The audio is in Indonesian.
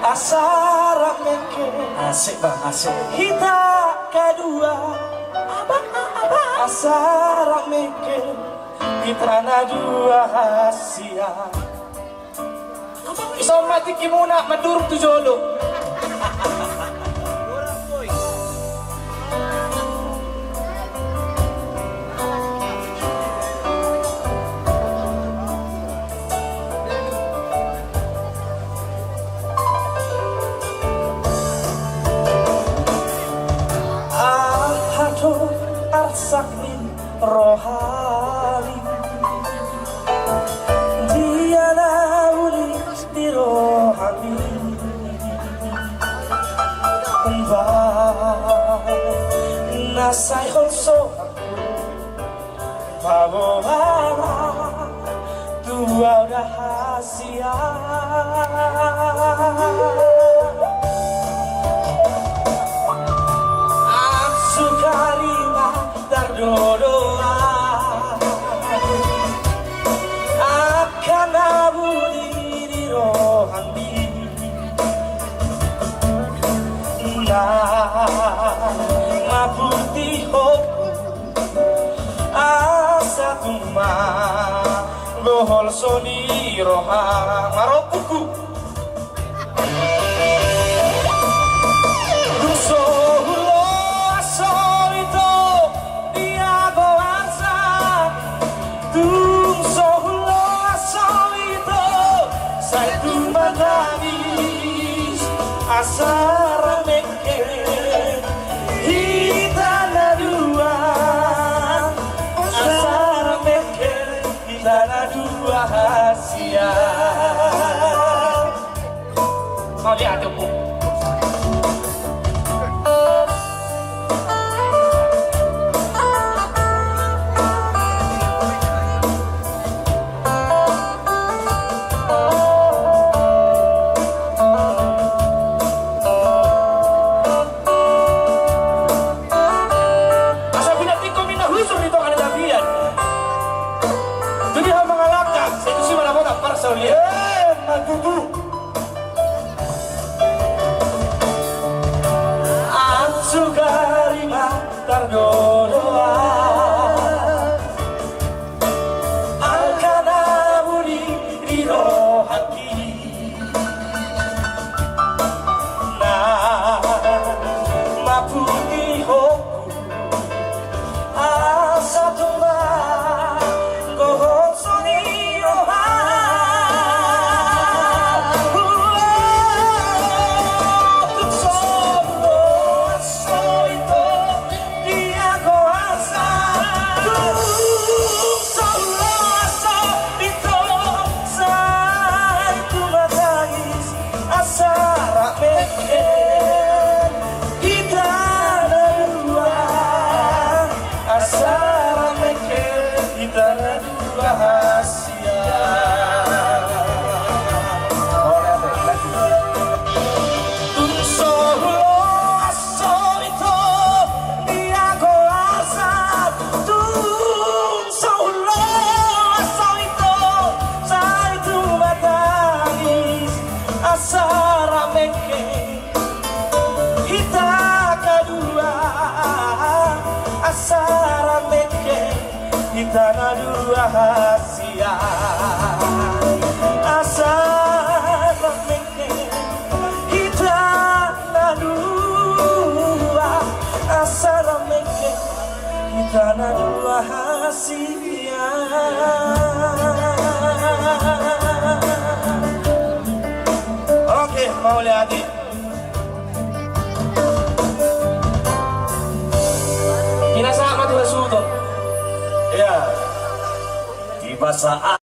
asara meke Asik bang, asik. kita kedua asara meke kita na dua hasia iso mati kimuna madurog tu jolo. Sakni rohani dia nauli di rohani nasai holso bawa dua rahasia doa akan abudi di rohani mabuti hoku asa tuma gohol soni roha maropuku asara meke kita na dua asara meke kita na dua hasia mau lihat aku tergodoa akan abudi di rohati maputi hoku asa tumba gohong soni asara meke kita kedua asara meke kita na dua hasia asara meke kita na dua asara meke kita na dua hasia. Mau lihat Minasan mati sudon. Ya, tiba saat